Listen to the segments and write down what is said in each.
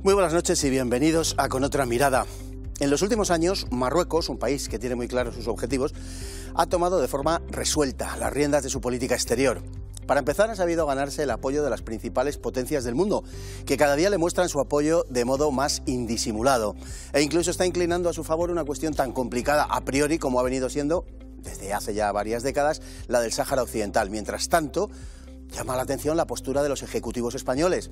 Muy buenas noches y bienvenidos a Con otra mirada. En los últimos años, Marruecos, un país que tiene muy claros sus objetivos, ha tomado de forma resuelta las riendas de su política exterior. Para empezar, ha sabido ganarse el apoyo de las principales potencias del mundo, que cada día le muestran su apoyo de modo más indisimulado. E incluso está inclinando a su favor una cuestión tan complicada a priori como ha venido siendo, desde hace ya varias décadas, la del Sáhara Occidental. Mientras tanto, llama la atención la postura de los ejecutivos españoles,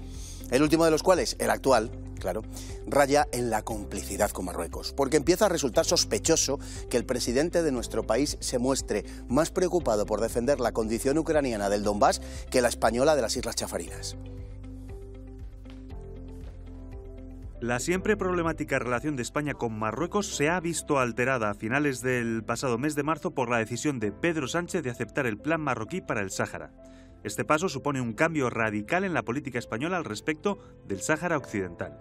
el último de los cuales, el actual, claro, raya en la complicidad con Marruecos, porque empieza a resultar sospechoso que el presidente de nuestro país se muestre más preocupado por defender la condición ucraniana del Donbass que la española de las Islas Chafarinas. La siempre problemática relación de España con Marruecos se ha visto alterada a finales del pasado mes de marzo por la decisión de Pedro Sánchez de aceptar el plan marroquí para el Sáhara. Este paso supone un cambio radical en la política española al respecto del Sáhara Occidental.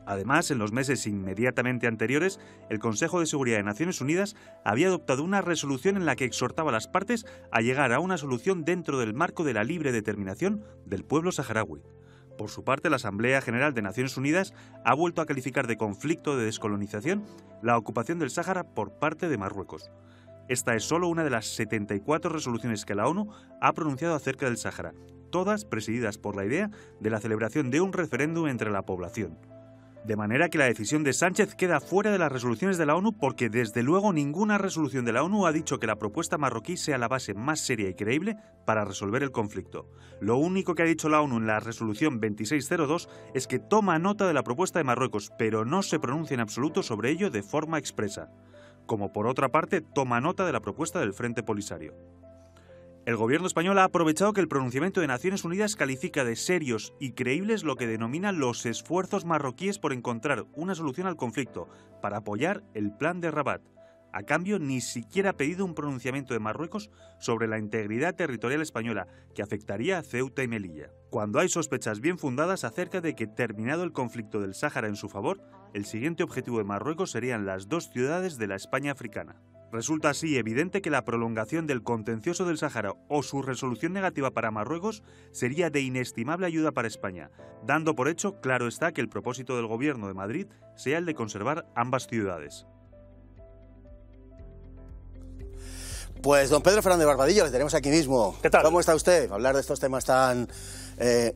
Además, en los meses inmediatamente anteriores, el Consejo de Seguridad de Naciones Unidas había adoptado una resolución en la que exhortaba a las partes a llegar a una solución dentro del marco de la libre determinación del pueblo saharaui. Por su parte, la Asamblea General de Naciones Unidas ha vuelto a calificar de conflicto de descolonización la ocupación del Sáhara por parte de Marruecos. Esta es solo una de las 74 resoluciones que la ONU ha pronunciado acerca del Sáhara, todas presididas por la idea de la celebración de un referéndum entre la población. De manera que la decisión de Sánchez queda fuera de las resoluciones de la ONU porque desde luego ninguna resolución de la ONU ha dicho que la propuesta marroquí sea la base más seria y creíble para resolver el conflicto. Lo único que ha dicho la ONU en la resolución 2602 es que toma nota de la propuesta de Marruecos, pero no se pronuncia en absoluto sobre ello de forma expresa. Como por otra parte toma nota de la propuesta del Frente Polisario. El gobierno español ha aprovechado que el pronunciamiento de Naciones Unidas califica de serios y creíbles lo que denomina los esfuerzos marroquíes por encontrar una solución al conflicto, para apoyar el plan de Rabat. A cambio, ni siquiera ha pedido un pronunciamiento de Marruecos sobre la integridad territorial española, que afectaría a Ceuta y Melilla. Cuando hay sospechas bien fundadas acerca de que, terminado el conflicto del Sáhara en su favor, el siguiente objetivo de Marruecos serían las dos ciudades de la España africana. Resulta así evidente que la prolongación del contencioso del Sáhara o su resolución negativa para Marruecos sería de inestimable ayuda para España, dando por hecho, claro está, que el propósito del gobierno de Madrid sea el de conservar ambas ciudades. Pues don Pedro Fernández Barbadillo, le tenemos aquí mismo. ¿Qué tal? ¿Cómo está usted? Hablar de estos temas tan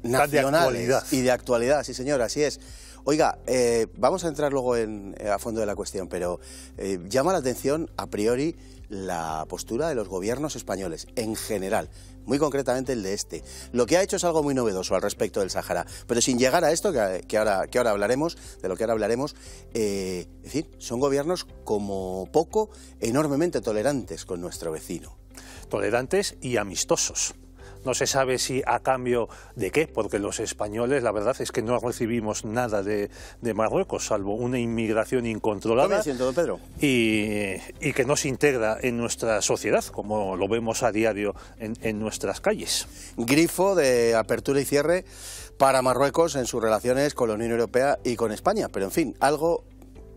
nacionales y de actualidad, sí señor, así es. Oiga, vamos a entrar luego a fondo de la cuestión, pero llama la atención a priori la postura de los gobiernos españoles en general, muy concretamente el de este. Lo que ha hecho es algo muy novedoso al respecto del Sáhara, pero sin llegar a esto, que ahora hablaremos, de lo que ahora hablaremos, es decir, son gobiernos como poco enormemente tolerantes con nuestro vecino. Tolerantes y amistosos. No se sabe si a cambio de qué, porque los españoles, la verdad es que no recibimos nada de Marruecos, salvo una inmigración incontrolada don Pedro. Y que no se integra en nuestra sociedad, como lo vemos a diario en nuestras calles. Grifo de apertura y cierre para Marruecos en sus relaciones con la Unión Europea y con España, pero en fin,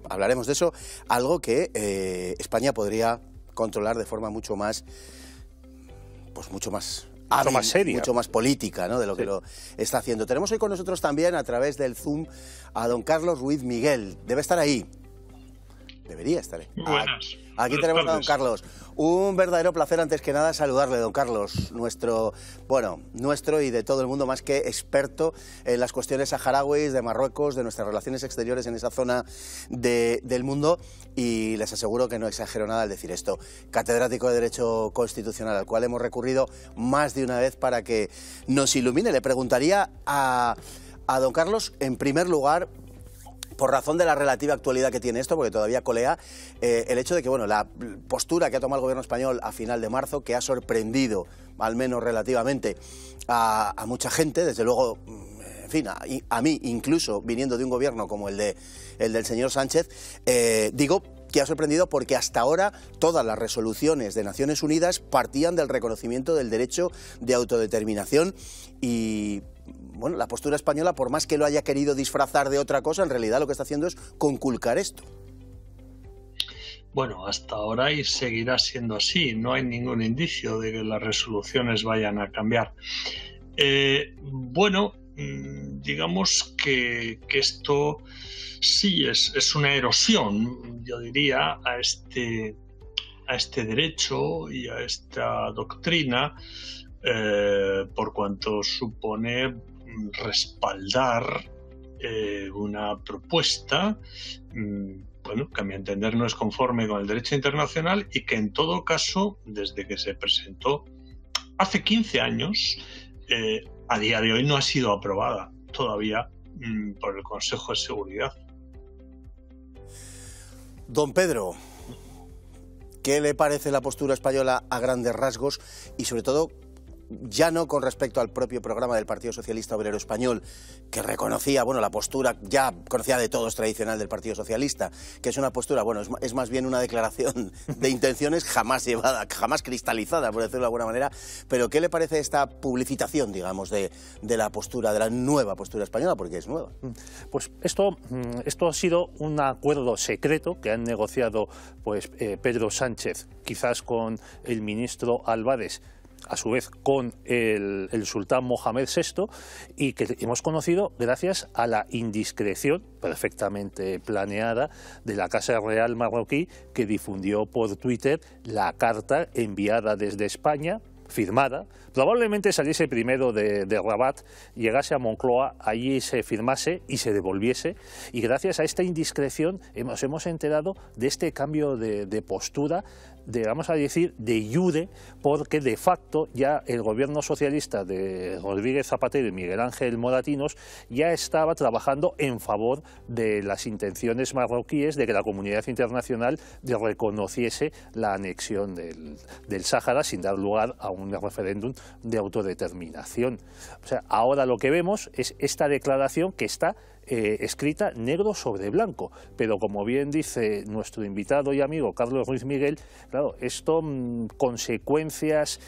hablaremos de eso, algo que España podría controlar de forma mucho más seria, mucho más política, ¿no?, de lo que lo está haciendo. Tenemos hoy con nosotros también, a través del Zoom, a don Carlos Ruiz Miguel. Debe estar ahí. Debería estar ahí. Buenas. Aquí tenemos a don Carlos. Un verdadero placer, antes que nada, saludarle, don Carlos. Nuestro y de todo el mundo, más que experto en las cuestiones saharauis, de Marruecos, de nuestras relaciones exteriores en esa zona del mundo. Y les aseguro que no exagero nada al decir esto. Catedrático de Derecho Constitucional, al cual hemos recurrido más de una vez para que nos ilumine. Le preguntaría a don Carlos, en primer lugar, por razón de la relativa actualidad que tiene esto, porque todavía colea, el hecho de que, la postura que ha tomado el gobierno español a final de marzo, que ha sorprendido, al menos relativamente, a mucha gente, desde luego, en fin, a mí, incluso viniendo de un gobierno como el del señor Sánchez, digo que ha sorprendido porque hasta ahora todas las resoluciones de Naciones Unidas partían del reconocimiento del derecho de autodeterminación y la postura española, por más que lo haya querido disfrazar de otra cosa, en realidad lo que está haciendo es conculcar esto. Bueno, hasta ahora y seguirá siendo así. No hay ningún indicio de que las resoluciones vayan a cambiar. digamos que esto sí es una erosión, yo diría, a este derecho y a esta doctrina, por cuanto supone respaldar una propuesta, bueno, que a mi entender no es conforme con el derecho internacional y que en todo caso, desde que se presentó hace 15 años, a día de hoy no ha sido aprobada todavía por el Consejo de Seguridad. Don Pedro, ¿qué le parece la postura española a grandes rasgos y sobre todo ya no con respecto al propio programa del Partido Socialista Obrero Español, que reconocía, bueno, la postura ya conocida de todos tradicional del Partido Socialista, que es una postura, bueno, es más bien una declaración de intenciones jamás llevada, jamás cristalizada, por decirlo de alguna manera, pero ¿qué le parece esta publicitación, digamos, de la postura, de la nueva postura española, porque es nueva? Pues esto ha sido un acuerdo secreto que han negociado pues Pedro Sánchez, quizás con el ministro Álvarez, a su vez con el sultán Mohamed VI, y que hemos conocido gracias a la indiscreción perfectamente planeada de la Casa Real marroquí, que difundió por Twitter la carta enviada desde España, firmada, probablemente saliese primero de Rabat, llegase a Moncloa, allí se firmase y se devolviese, y gracias a esta indiscreción hemos enterado de este cambio de postura, vamos a decir, de iure, porque de facto ya el gobierno socialista de Rodríguez Zapatero y Miguel Ángel Moratinos ya estaba trabajando en favor de las intenciones marroquíes de que la comunidad internacional reconociese la anexión del Sáhara sin dar lugar a un referéndum de autodeterminación. O sea, ahora lo que vemos es esta declaración que está escrita negro sobre blanco, pero como bien dice nuestro invitado y amigo Carlos Ruiz Miguel, claro, esto consecuencias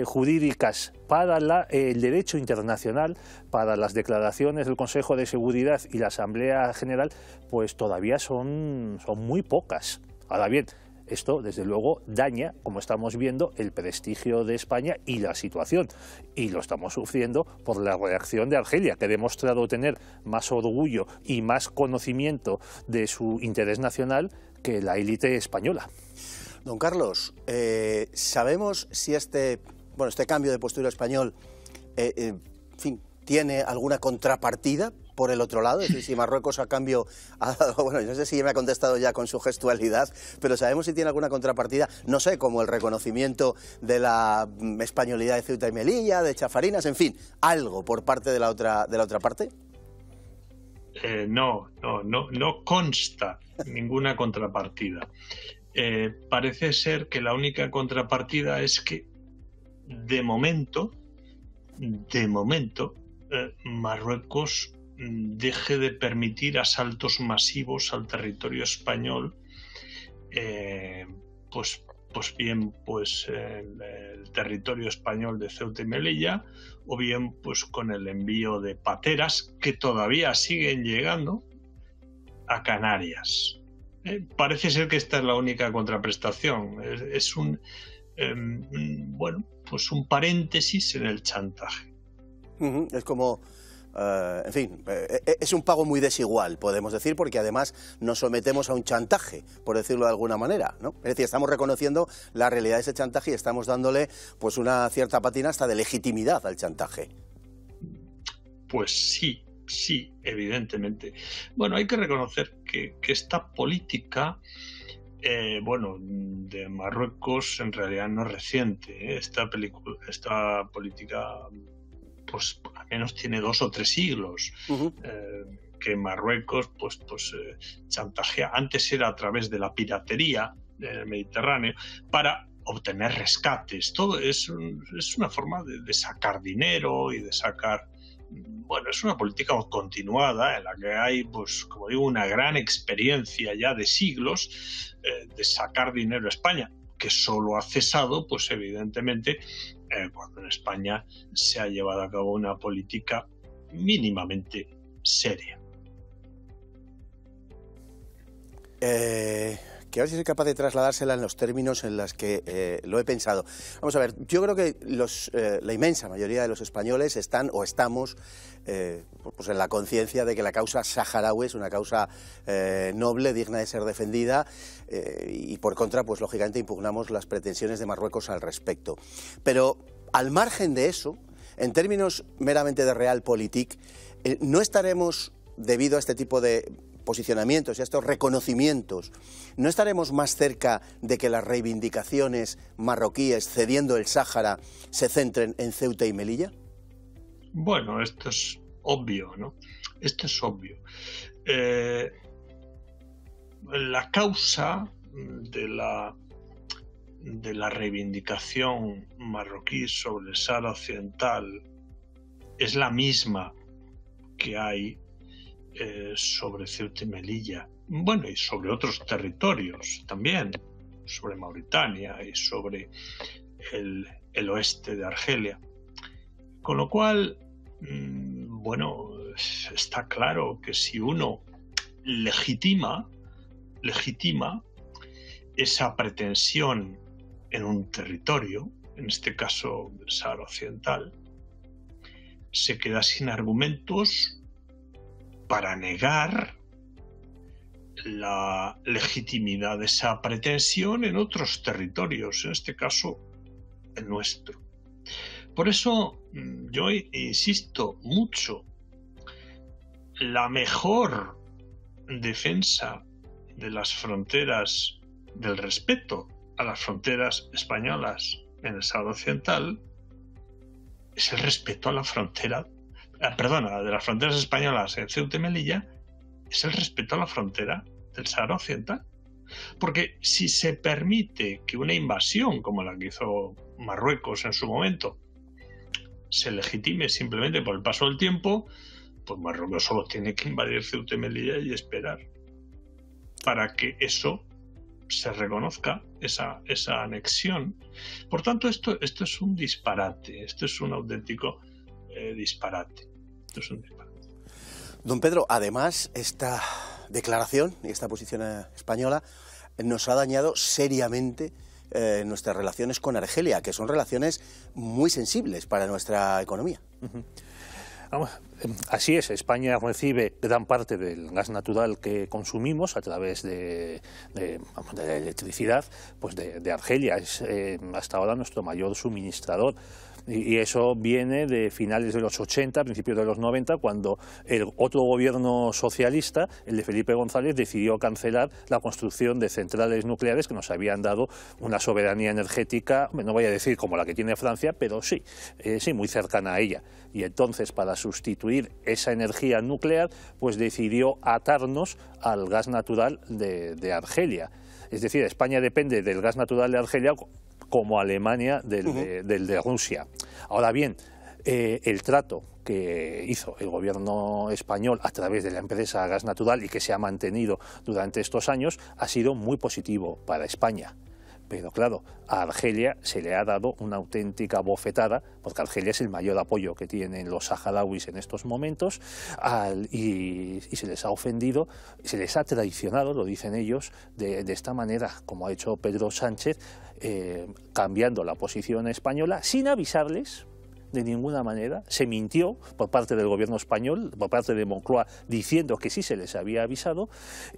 jurídicas para el derecho internacional, para las declaraciones del Consejo de Seguridad y la Asamblea General, pues todavía son muy pocas. Ahora bien, esto, desde luego, daña, como estamos viendo, el prestigio de España y la situación. Y lo estamos sufriendo por la reacción de Argelia, que ha demostrado tener más orgullo y más conocimiento de su interés nacional que la élite española. Don Carlos, ¿sabemos si este cambio de postura español, en fin, tiene alguna contrapartida por el otro lado? Es decir, si Marruecos a cambio ha dado, bueno, no sé si me ha contestado ya con su gestualidad, pero sabemos si tiene alguna contrapartida, no sé, como el reconocimiento de la españolidad de Ceuta y Melilla, de Chafarinas, en fin, algo por parte de la otra parte. No consta ninguna contrapartida. Parece ser que la única contrapartida es que de momento Marruecos deje de permitir asaltos masivos al territorio español, pues bien el territorio español de Ceuta y Melilla, o bien pues con el envío de pateras que todavía siguen llegando a Canarias. Parece ser que esta es la única contraprestación. Es un paréntesis en el chantaje. Es como, en fin, es un pago muy desigual, podemos decir, porque además nos sometemos a un chantaje, por decirlo de alguna manera, ¿no? Es decir, estamos reconociendo la realidad de ese chantaje y estamos dándole pues una cierta patina hasta de legitimidad al chantaje. Pues sí, evidentemente. Bueno, hay que reconocer que esta política de Marruecos en realidad no es reciente. Esta política pues al menos tiene 2 o 3 siglos. Que Marruecos chantajea. Antes era a través de la piratería del Mediterráneo para obtener rescates. Todo es una forma de sacar dinero y de sacar... Bueno, es una política continuada en la que hay, pues como digo, una gran experiencia ya de siglos de sacar dinero a España, que solo ha cesado, pues evidentemente, cuando en España se ha llevado a cabo una política mínimamente seria. que a ver si soy capaz de trasladársela en los términos en los que lo he pensado. Vamos a ver, yo creo que la inmensa mayoría de los españoles están o estamos pues en la conciencia de que la causa saharaui es una causa noble, digna de ser defendida, y por contra, pues lógicamente impugnamos las pretensiones de Marruecos al respecto. Pero al margen de eso, en términos meramente de realpolitik, no estaremos, debido a este tipo de posicionamientos y a estos reconocimientos, ¿no estaremos más cerca de que las reivindicaciones marroquíes cediendo el Sáhara se centren en Ceuta y Melilla? Bueno, esto es obvio, ¿no? Esto es obvio. La causa de la reivindicación marroquí sobre el Sáhara Occidental es la misma que hay sobre Ceuta y Melilla, bueno, y sobre otros territorios también, sobre Mauritania y sobre el oeste de Argelia. Con lo cual, bueno, está claro que si uno legitima esa pretensión en un territorio, en este caso el Sáhara Occidental, se queda sin argumentos para negar la legitimidad de esa pretensión en otros territorios, en este caso el nuestro. Por eso yo insisto mucho, la mejor defensa de las fronteras, del respeto a las fronteras españolas en el Sáhara Occidental, es el respeto a la frontera, de las fronteras españolas en Ceuta y Melilla, es el respeto a la frontera del Sáhara Occidental. Porque si se permite que una invasión como la que hizo Marruecos en su momento se legitime simplemente por el paso del tiempo, pues Marruecos solo tiene que invadir Ceuta y Melilla y esperar para que eso se reconozca, esa anexión. Por tanto, esto es un disparate, esto es un auténtico disparate. Esto es un disparate. Don Pedro, además, esta declaración y esta posición española nos ha dañado seriamente nuestras relaciones con Argelia, que son relaciones muy sensibles para nuestra economía. Así es, España recibe gran parte del gas natural que consumimos a través de la electricidad, pues de Argelia. Es hasta ahora nuestro mayor suministrador. Y eso viene de finales de los 80, principios de los 90, cuando el otro gobierno socialista, el de Felipe González, decidió cancelar la construcción de centrales nucleares que nos habían dado una soberanía energética, no voy a decir como la que tiene Francia, pero sí, muy cercana a ella. Y entonces, para sustituir esa energía nuclear, pues decidió atarnos al gas natural de Argelia. Es decir, España depende del gas natural de Argelia como Alemania del de Rusia. Ahora bien, el trato que hizo el gobierno español a través de la empresa Gas Natural y que se ha mantenido durante estos años ha sido muy positivo para España. Pero claro, a Argelia se le ha dado una auténtica bofetada, porque Argelia es el mayor apoyo que tienen los saharauis en estos momentos, y se les ha ofendido, se les ha traicionado, lo dicen ellos, de esta manera, como ha hecho Pedro Sánchez, cambiando la posición española sin avisarles de ninguna manera. Se mintió por parte del gobierno español, por parte de Moncloa, diciendo que sí se les había avisado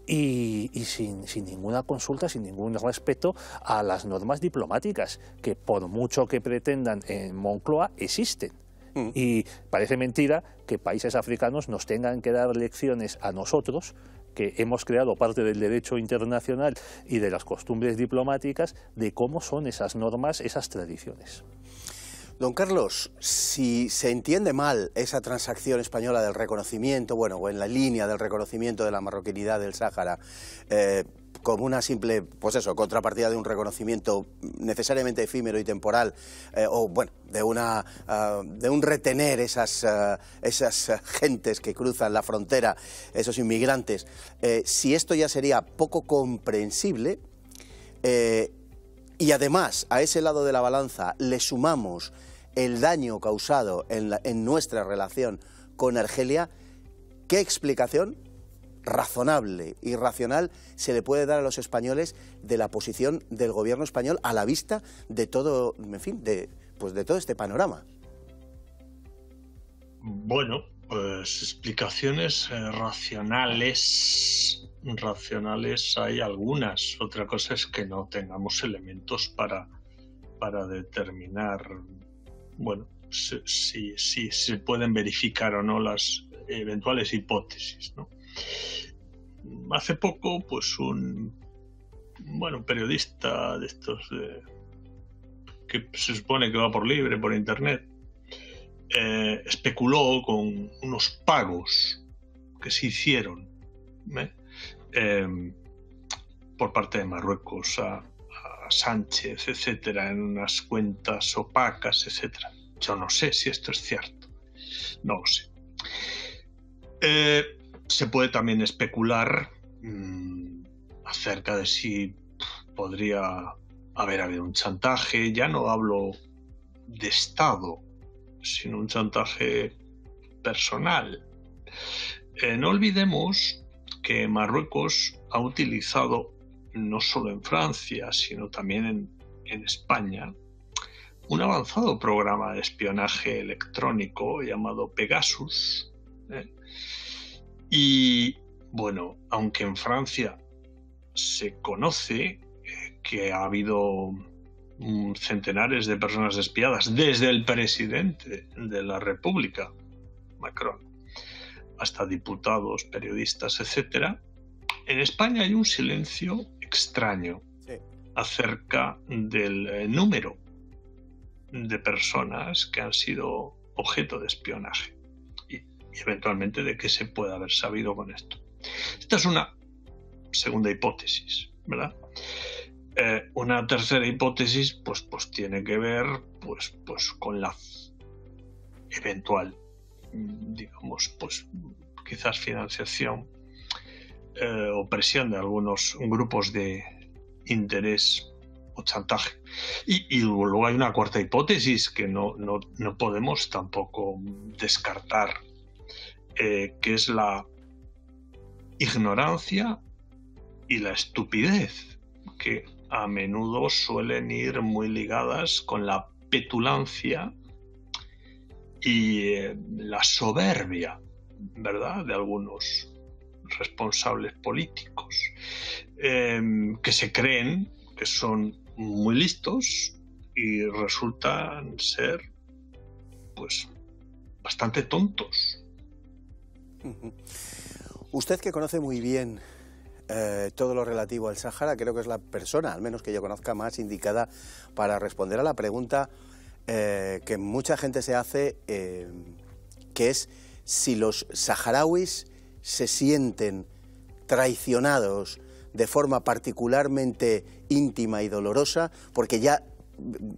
y sin ninguna consulta, sin ningún respeto a las normas diplomáticas, que por mucho que pretendan en Moncloa existen. Y parece mentira que países africanos nos tengan que dar lecciones a nosotros, que hemos creado parte del derecho internacional y de las costumbres diplomáticas, de cómo son esas normas, esas tradiciones. Don Carlos, si se entiende mal esa transacción española del reconocimiento, bueno, o en la línea del reconocimiento de la marroquinidad del Sáhara, como una simple, pues eso, contrapartida de un reconocimiento necesariamente efímero y temporal, o bueno, de un retener esas gentes que cruzan la frontera, esos inmigrantes, si esto ya sería poco comprensible, y además a ese lado de la balanza le sumamos el daño causado en nuestra relación con Argelia, ¿qué explicación razonable y racional se le puede dar a los españoles de la posición del gobierno español a la vista de todo, en fin, de todo este panorama? Bueno, pues explicaciones racionales hay algunas. Otra cosa es que no tengamos elementos para determinar, bueno, si se pueden verificar o no las eventuales hipótesis, ¿no? Hace poco, pues un periodista de estos que se supone que va por libre, por internet, especuló con unos pagos que se hicieron por parte de Marruecos a Sánchez, etcétera, en unas cuentas opacas, etcétera. Yo no sé si esto es cierto, no lo sé. Se puede también especular acerca de si podría haber habido un chantaje. Ya no hablo de Estado, sino un chantaje personal. No olvidemos que Marruecos ha utilizado, no solo en Francia, sino también en España, un avanzado programa de espionaje electrónico llamado Pegasus. Y bueno, aunque en Francia se conoce que ha habido centenares de personas espiadas desde el presidente de la República, Macron, hasta diputados, periodistas, etcétera, en España hay un silencio extraño acerca del número de personas que han sido objeto de espionaje y eventualmente de qué se puede haber sabido con esto. Esta es una segunda hipótesis, ¿verdad? Una tercera hipótesis pues tiene que ver pues con la eventual, digamos, pues quizás financiación o presión de algunos grupos de interés o chantaje. Y luego hay una cuarta hipótesis que no podemos tampoco descartar, que es la ignorancia y la estupidez, que a menudo suelen ir muy ligadas con la petulancia y la soberbia, ¿verdad?, de algunos responsables políticos que se creen que son muy listos y resultan ser pues bastante tontos. Usted, que conoce muy bien todo lo relativo al Sáhara, creo que es la persona, al menos que yo conozca, más indicada para responder a la pregunta que mucha gente se hace, que es si los saharauis se sienten traicionados de forma particularmente íntima y dolorosa, porque ya,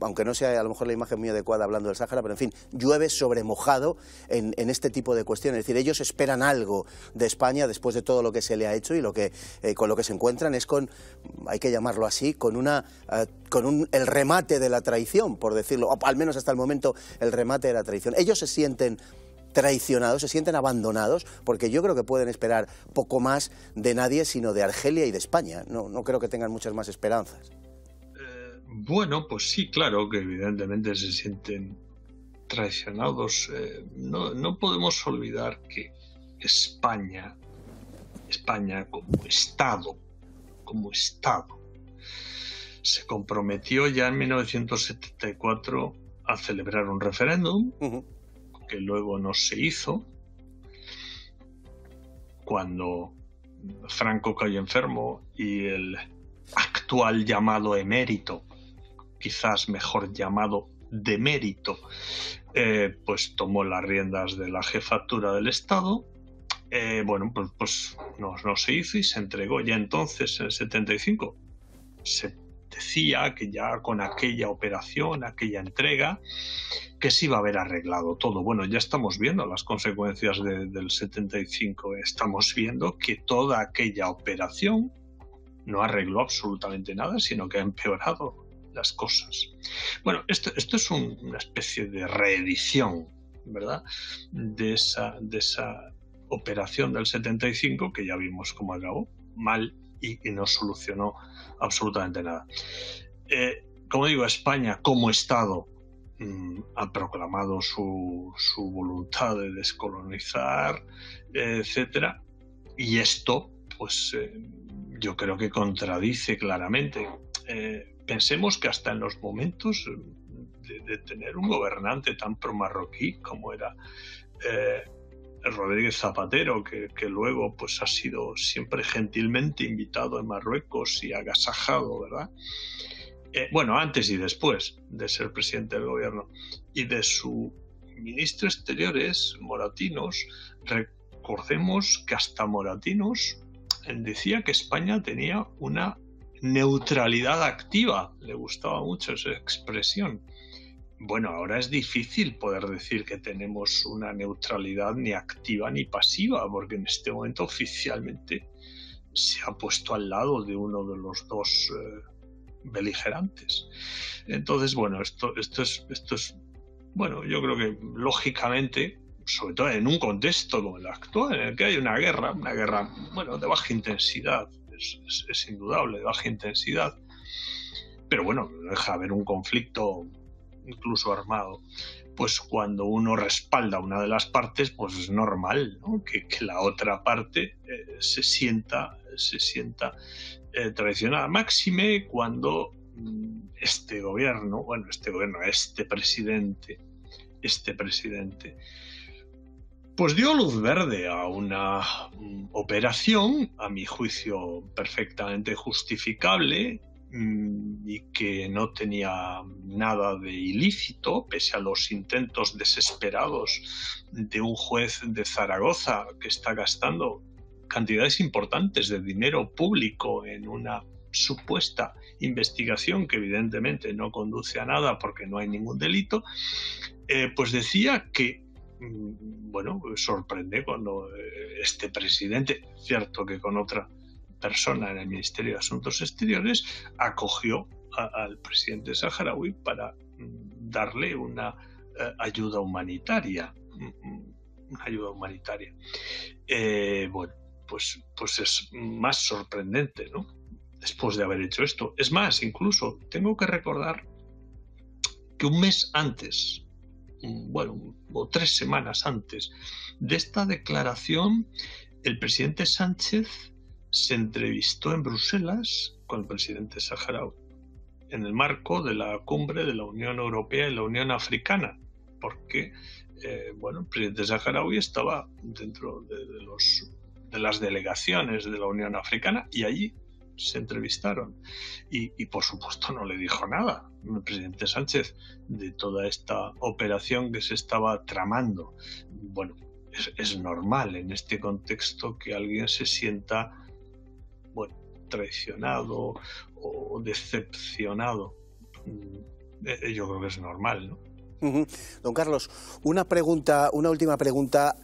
aunque no sea a lo mejor la imagen muy adecuada hablando del Sáhara, pero en fin, llueve sobre mojado en este tipo de cuestiones. Es decir, ellos esperan algo de España después de todo lo que se le ha hecho, y con lo que se encuentran es con, hay que llamarlo así, el remate de la traición, por decirlo, o al menos hasta el momento el remate de la traición. Ellos se sienten traicionados, se sienten abandonados, porque yo creo que pueden esperar poco más de nadie sino de Argelia y de España. No creo que tengan muchas más esperanzas. Bueno, pues sí, claro que evidentemente se sienten traicionados. No podemos olvidar que España como Estado, se comprometió ya en 1974 a celebrar un referéndum, que luego no se hizo, cuando Franco cayó enfermo y el actual llamado emérito, quizás mejor llamado demérito, pues tomó las riendas de la jefatura del Estado. Bueno, pues no se hizo y se entregó. Ya entonces, en el 75, se decía que ya con aquella operación, aquella entrega, que se iba a haber arreglado todo. Bueno, ya estamos viendo las consecuencias del 75. Estamos viendo que toda aquella operación no arregló absolutamente nada, sino que ha empeorado las cosas. Bueno, esto es una especie de reedición, ¿verdad?, de esa operación del 75, que ya vimos cómo acabó, mal, y no solucionó absolutamente nada. Como digo, España como Estado ha proclamado su voluntad de descolonizar, etcétera, y esto, pues yo creo que contradice claramente. Pensemos que hasta en los momentos de tener un gobernante tan pro-marroquí como era Rodríguez Zapatero, que luego pues ha sido siempre gentilmente invitado en Marruecos y agasajado, ¿verdad? Bueno, antes y después de ser presidente del gobierno, y de su ministro de Exteriores, Moratinos. Recordemos que hasta Moratinos decía que España tenía una neutralidad activa, le gustaba mucho esa expresión. Bueno, ahora es difícil poder decir que tenemos una neutralidad ni activa ni pasiva, porque en este momento oficialmente se ha puesto al lado de uno de los dos beligerantes. Entonces, bueno, esto es, bueno, yo creo que lógicamente, sobre todo en un contexto como el actual, en el que hay una guerra, bueno, de baja intensidad, es indudable, de baja intensidad, pero bueno, no deja de haber un conflicto incluso armado, pues cuando uno respalda a una de las partes, pues es normal, ¿no? que la otra parte se sienta traicionada, máxime cuando este presidente pues dio luz verde a una operación, a mi juicio perfectamente justificable, y que no tenía nada de ilícito, pese a los intentos desesperados de un juez de Zaragoza que está gastando cantidades importantes de dinero público en una supuesta investigación que evidentemente no conduce a nada porque no hay ningún delito. Pues decía que, bueno, sorprende cuando este presidente, cierto que con otra persona en el Ministerio de Asuntos Exteriores, acogió al presidente saharaui para darle una ayuda humanitaria. Bueno, pues es más sorprendente, ¿no? Después de haber hecho esto. Es más, incluso tengo que recordar que un mes antes, bueno, o 3 semanas antes de esta declaración, el presidente Sánchez se entrevistó en Bruselas con el presidente saharaui en el marco de la cumbre de la Unión Europea y la Unión Africana, porque bueno, el presidente saharaui estaba dentro de las delegaciones de la Unión Africana y allí se entrevistaron y por supuesto no le dijo nada el presidente Sánchez de toda esta operación que se estaba tramando. Bueno, es normal en este contexto que alguien se sienta, bueno, traicionado o decepcionado. Yo creo que es normal, ¿no? Don Carlos, una última pregunta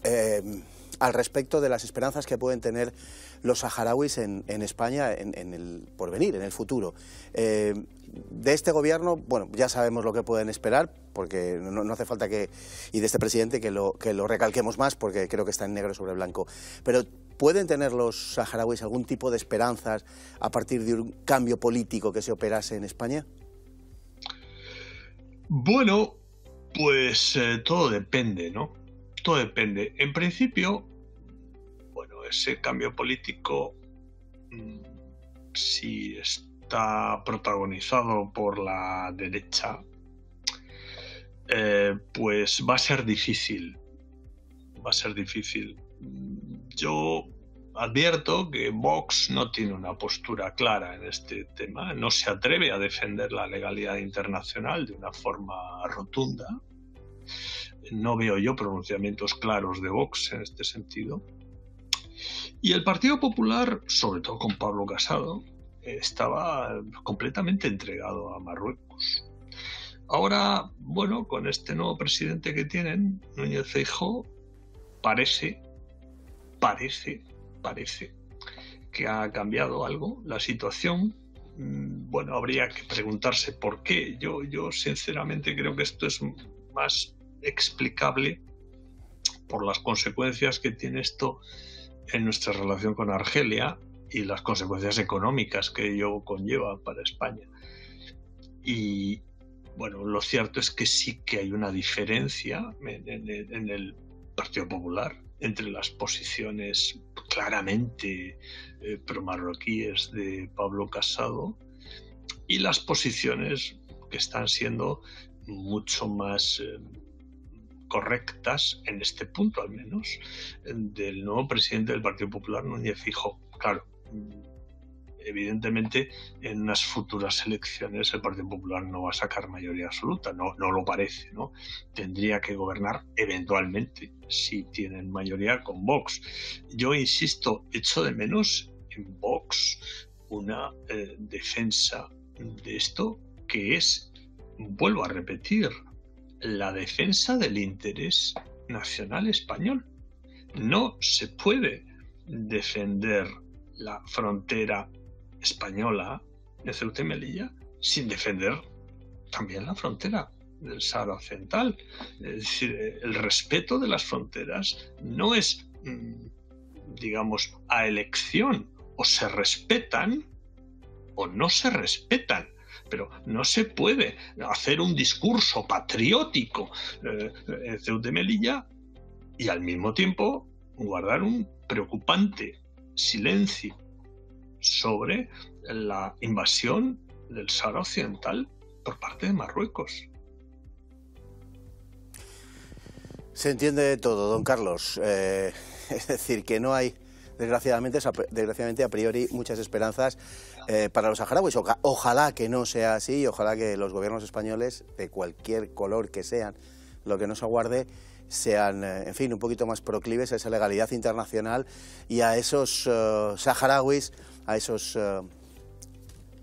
al respecto de las esperanzas que pueden tener los saharauis en España en el porvenir, en el futuro. De este gobierno, bueno, ya sabemos lo que pueden esperar, porque no hace falta y de este presidente que lo recalquemos más, porque creo que está en negro sobre blanco. Pero ¿pueden tener los saharauis algún tipo de esperanzas a partir de un cambio político que se operase en España? Bueno, pues todo depende, ¿no? Todo depende. En principio, bueno, ese cambio político, si está protagonizado por la derecha, pues va a ser difícil. Va a ser difícil. Yo advierto que Vox no tiene una postura clara en este tema, no se atreve a defender la legalidad internacional de una forma rotunda. No veo yo pronunciamientos claros de Vox en este sentido. Y el Partido Popular, sobre todo con Pablo Casado, estaba completamente entregado a Marruecos. Ahora, bueno, con este nuevo presidente que tienen, Núñez Feijóo, parece que ha cambiado algo la situación. Bueno, habría que preguntarse por qué. Yo sinceramente creo que esto es más explicable por las consecuencias que tiene esto en nuestra relación con Argelia y las consecuencias económicas que ello conlleva para España. Y bueno, lo cierto es que sí que hay una diferencia en el Partido Popular entre las posiciones claramente pro-marroquíes de Pablo Casado y las posiciones que están siendo mucho más correctas, en este punto al menos, del nuevo presidente del Partido Popular, Núñez Feijóo. Claro, evidentemente en unas futuras elecciones el Partido Popular no va a sacar mayoría absoluta, no lo parece, ¿no? Tendría que gobernar eventualmente, si tienen mayoría, con Vox. Yo insisto, echo de menos en Vox una defensa de esto que es, vuelvo a repetir, la defensa del interés nacional español. No se puede defender la frontera española de Ceuta y Melilla sin defender también la frontera del Sáhara Occidental. Es decir, el respeto de las fronteras no es, digamos, a elección. O se respetan o no se respetan. Pero no se puede hacer un discurso patriótico en Ceuta y Melilla y al mismo tiempo guardar un preocupante silencio sobre la invasión del Sáhara Occidental por parte de Marruecos. Se entiende todo, don Carlos. Es decir, que no hay, desgraciadamente a priori, muchas esperanzas para los saharauis. Ojalá que no sea así, ojalá que los gobiernos españoles, de cualquier color que sean, lo que nos aguarde, sean, en fin, un poquito más proclives a esa legalidad internacional y a esos saharauis, a esos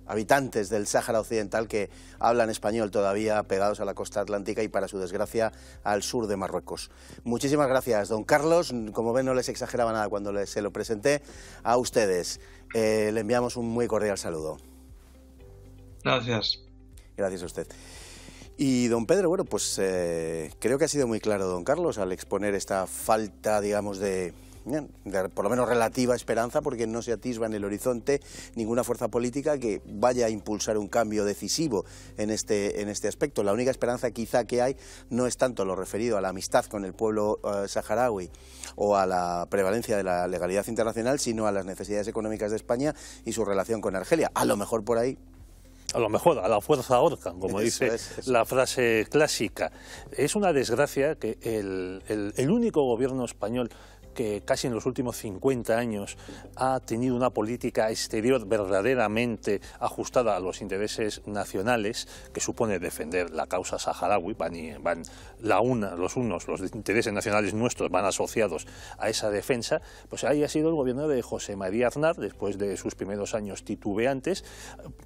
habitantes del Sáhara Occidental que hablan español todavía, pegados a la costa atlántica y, para su desgracia, al sur de Marruecos. Muchísimas gracias, don Carlos. Como ven, no les exageraba nada cuando se lo presenté a ustedes. Le enviamos un muy cordial saludo. Gracias. Gracias a usted. Y don Pedro, bueno, pues creo que ha sido muy claro don Carlos al exponer esta falta, digamos, de por lo menos relativa esperanza, porque no se atisba en el horizonte ninguna fuerza política que vaya a impulsar un cambio decisivo en este aspecto. La única esperanza quizá que hay no es tanto lo referido a la amistad con el pueblo saharaui o a la prevalencia de la legalidad internacional, sino a las necesidades económicas de España y su relación con Argelia. A lo mejor por ahí. A lo mejor a la fuerza ahorcan, como dice la frase clásica. Es una desgracia que el único gobierno español que casi en los últimos 50 años ha tenido una política exterior verdaderamente ajustada a los intereses nacionales, que supone defender la causa saharaui, los intereses nacionales nuestros van asociados a esa defensa, pues ahí ha sido el gobierno de José María Aznar, después de sus primeros años titubeantes.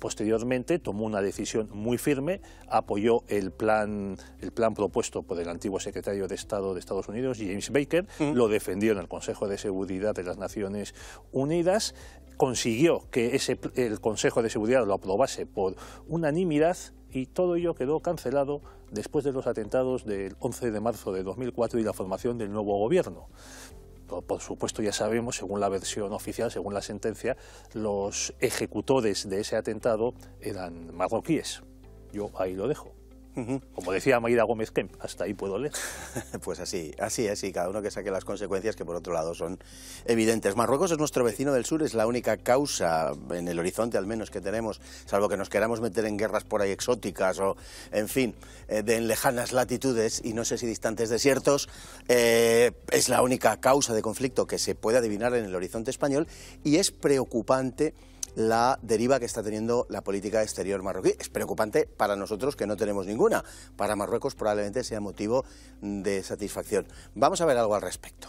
Posteriormente tomó una decisión muy firme, apoyó el plan propuesto por el antiguo secretario de Estado de Estados Unidos, James Baker, lo defendió en el Consejo de Seguridad de las Naciones Unidas, consiguió que el Consejo de Seguridad lo aprobase por unanimidad y todo ello quedó cancelado después de los atentados del 11 de marzo de 2004 y la formación del nuevo gobierno. Por supuesto, ya sabemos, según la versión oficial, según la sentencia, los ejecutores de ese atentado eran marroquíes. Yo ahí lo dejo. Como decía Mayra Gómez Kemp, hasta ahí puedo leer. Pues así, cada uno que saque las consecuencias, que por otro lado son evidentes. Marruecos es nuestro vecino del sur, es la única causa, en el horizonte al menos, que tenemos, salvo que nos queramos meter en guerras por ahí exóticas o, en fin, en lejanas latitudes y no sé si distantes desiertos, es la única causa de conflicto que se puede adivinar en el horizonte español y es preocupante la deriva que está teniendo la política exterior marroquí. Es preocupante para nosotros, que no tenemos ninguna. Para Marruecos probablemente sea motivo de satisfacción. Vamos a ver algo al respecto.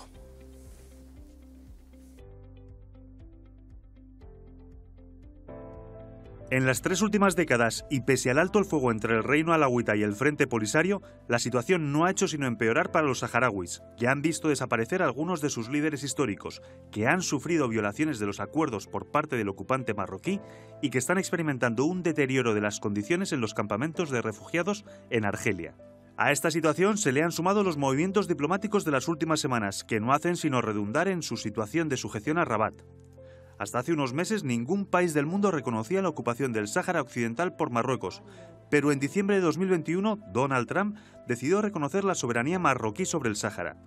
En las 3 últimas décadas, y pese al alto el fuego entre el reino alauita y el Frente Polisario, la situación no ha hecho sino empeorar para los saharauis, que han visto desaparecer a algunos de sus líderes históricos, que han sufrido violaciones de los acuerdos por parte del ocupante marroquí y que están experimentando un deterioro de las condiciones en los campamentos de refugiados en Argelia. A esta situación se le han sumado los movimientos diplomáticos de las últimas semanas, que no hacen sino redundar en su situación de sujeción a Rabat. Hasta hace unos meses ningún país del mundo reconocía la ocupación del Sáhara Occidental por Marruecos, pero en diciembre de 2021 Donald Trump decidió reconocer la soberanía marroquí sobre el Sáhara.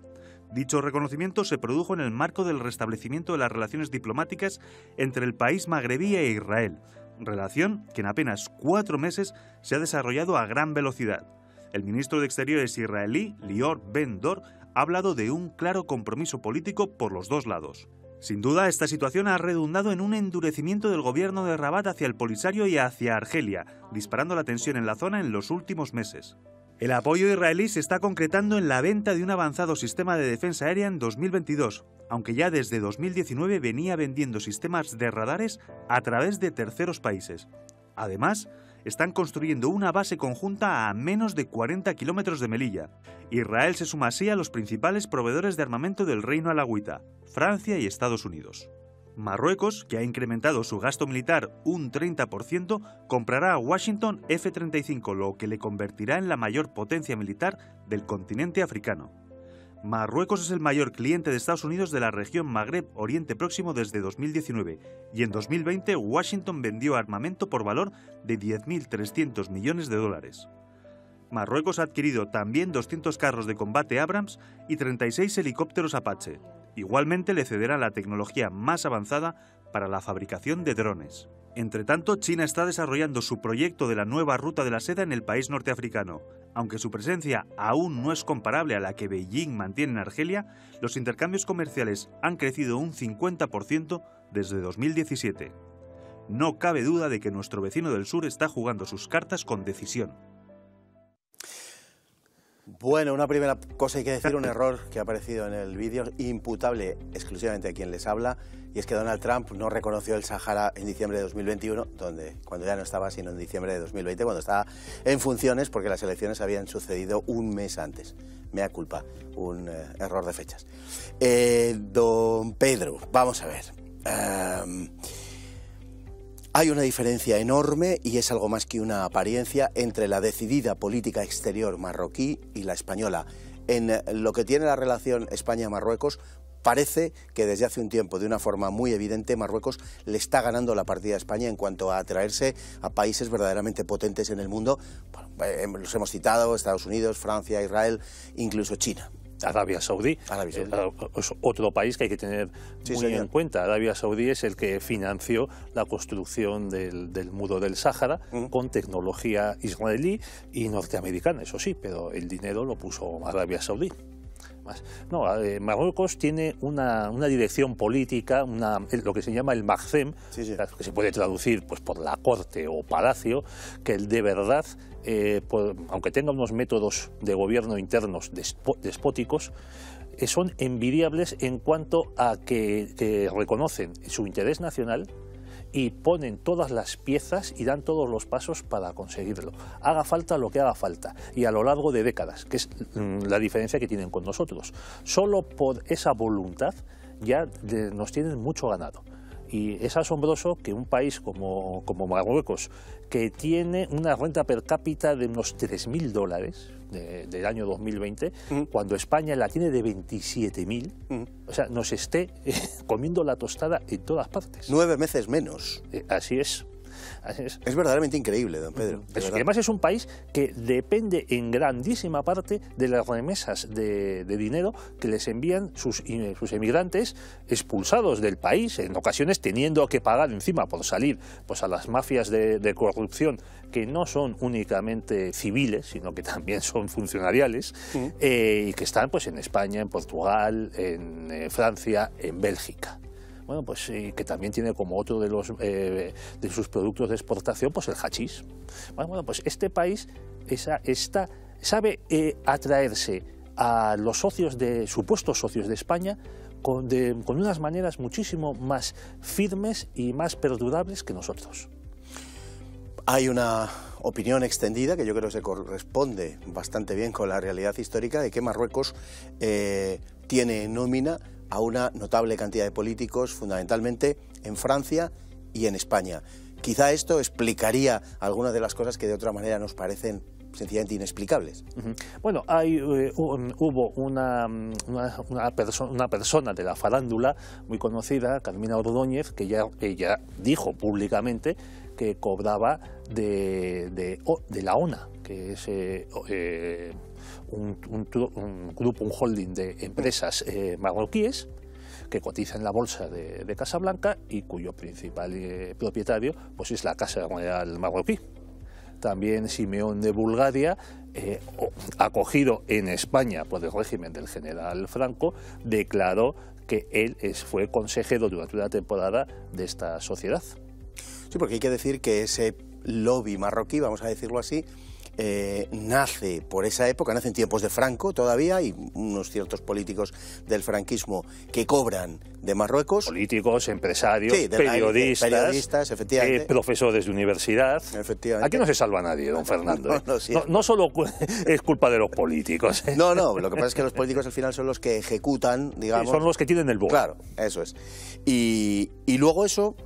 Dicho reconocimiento se produjo en el marco del restablecimiento de las relaciones diplomáticas entre el país magrebí e Israel, relación que en apenas 4 meses se ha desarrollado a gran velocidad. El ministro de Exteriores israelí, Lior Ben-Dor, ha hablado de un claro compromiso político por los dos lados. Sin duda, esta situación ha redundado en un endurecimiento del gobierno de Rabat hacia el Polisario y hacia Argelia, disparando la tensión en la zona en los últimos meses. El apoyo israelí se está concretando en la venta de un avanzado sistema de defensa aérea en 2022, aunque ya desde 2019 venía vendiendo sistemas de radares a través de terceros países. Además, están construyendo una base conjunta a menos de 40 kilómetros de Melilla. Israel se suma así a los principales proveedores de armamento del Reino Alawita, Francia y Estados Unidos. Marruecos, que ha incrementado su gasto militar un 30%, comprará a Washington F-35, lo que le convertirá en la mayor potencia militar del continente africano. Marruecos es el mayor cliente de Estados Unidos de la región Magreb-Oriente Próximo desde 2019 y en 2020 Washington vendió armamento por valor de 10.300 millones de dólares. Marruecos ha adquirido también 200 carros de combate Abrams y 36 helicópteros Apache. Igualmente le cederá la tecnología más avanzada para la fabricación de drones. Entretanto, China está desarrollando su proyecto de la nueva ruta de la seda en el país norteafricano. Aunque su presencia aún no es comparable a la que Beijing mantiene en Argelia, los intercambios comerciales han crecido un 50% desde 2017. No cabe duda de que nuestro vecino del sur está jugando sus cartas con decisión. Bueno, una primera cosa hay que decir, un error que ha aparecido en el vídeo, imputable exclusivamente a quien les habla, y es que Donald Trump no reconoció el Sáhara en diciembre de 2021, cuando ya no estaba, sino en diciembre de 2020, cuando estaba en funciones, porque las elecciones habían sucedido un mes antes. Mea culpa, un error de fechas. Don Pedro, vamos a ver. Hay una diferencia enorme, y es algo más que una apariencia, entre la decidida política exterior marroquí y la española. En lo que tiene la relación España-Marruecos, parece que desde hace un tiempo, de una forma muy evidente, Marruecos le está ganando la partida a España en cuanto a atraerse a países verdaderamente potentes en el mundo. Bueno, los hemos citado: Estados Unidos, Francia, Israel, incluso China. Arabia Saudí. Es otro país que hay que tener muy en cuenta. Arabia Saudí es el que financió la construcción del muro del Sáhara con tecnología israelí y norteamericana, eso sí, pero el dinero lo puso Arabia Saudí. No, Marruecos tiene una dirección política, lo que se llama el Magcem, que se puede traducir pues por la corte o palacio, que de verdad, aunque tenga unos métodos de gobierno internos despóticos, son envidiables en cuanto a que reconocen su interés nacional y ponen todas las piezas y dan todos los pasos para conseguirlo. Haga falta lo que haga falta, y a lo largo de décadas, que es la diferencia que tienen con nosotros. Solo por esa voluntad ya nos tienen mucho ganado. Y es asombroso que un país como Marruecos, que tiene una renta per cápita de unos $3.000 del año 2020, cuando España la tiene de 27.000, o sea, nos esté comiendo la tostada en todas partes. 9 veces menos. Así es. Es verdaderamente increíble, don Pedro. Además es un país que depende en grandísima parte de las remesas de dinero que les envían sus emigrantes expulsados del país, en ocasiones teniendo que pagar encima por salir pues a las mafias de corrupción, que no son únicamente civiles, sino que también son funcionariales, y que están pues en España, en Portugal, en Francia, en Bélgica. Bueno, pues que también tiene como otro de sus productos de exportación pues el hachís. Bueno, pues este país sabe atraerse a los supuestos socios de España con unas maneras muchísimo más firmes y más perdurables que nosotros. Hay una opinión extendida que yo creo que se corresponde bastante bien con la realidad histórica de que Marruecos tiene en nómina a una notable cantidad de políticos, fundamentalmente en Francia y en España. Quizá esto explicaría algunas de las cosas que de otra manera nos parecen sencillamente inexplicables. Bueno, hubo una persona de la farándula muy conocida, Carmina Ordóñez, que ella dijo públicamente que cobraba de la ONA, que es un grupo, un holding de empresas marroquíes que cotiza en la bolsa de Casablanca y cuyo principal propietario pues es la Casa Real marroquí. También Simeón de Bulgaria, acogido en España por el régimen del general Franco, declaró que él fue consejero durante una temporada de esta sociedad. Sí, porque hay que decir que ese lobby marroquí, vamos a decirlo así, nace por esa época, nace en tiempos de Franco todavía, y unos ciertos políticos del franquismo que cobran de Marruecos. Políticos, empresarios, sí, periodistas, efectivamente. Profesores de universidad. Efectivamente. Aquí no se salva nadie, don Fernando. Sí. No solo es culpa de los políticos. No, lo que pasa es que los políticos al final son los que ejecutan, digamos. Sí, son los que tienen el bono. Claro, eso es. Y luego eso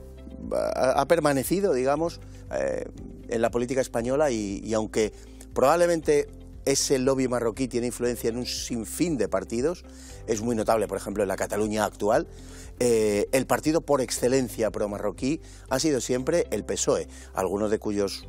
ha permanecido, digamos, en la política española y aunque probablemente ese lobby marroquí tiene influencia en un sinfín de partidos, es muy notable, por ejemplo, en la Cataluña actual, el partido por excelencia pro-marroquí ha sido siempre el PSOE, algunos de cuyos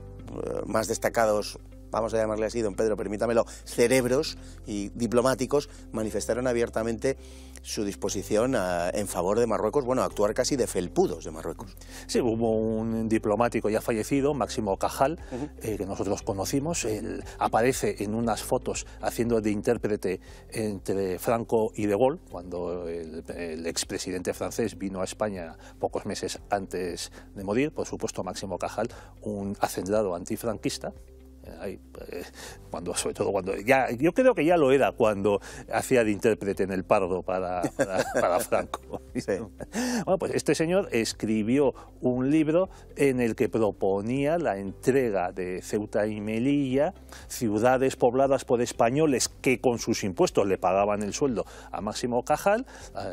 más destacados, vamos a llamarle así, don Pedro, permítamelo, cerebros y diplomáticos manifestaron abiertamente su disposición en favor de Marruecos, bueno, a actuar casi de felpudos de Marruecos. Sí, hubo un diplomático ya fallecido, Máximo Cajal, que nosotros conocimos. Él aparece en unas fotos haciendo de intérprete entre Franco y De Gaulle, cuando el expresidente francés vino a España pocos meses antes de morir. Por supuesto, Máximo Cajal, un hacendado antifranquista. Sobre todo cuando yo creo que ya lo era cuando hacía de intérprete en El Pardo para Franco. Sí. Bueno, pues este señor escribió un libro en el que proponía la entrega de Ceuta y Melilla, ciudades pobladas por españoles que con sus impuestos le pagaban el sueldo a Máximo Cajal.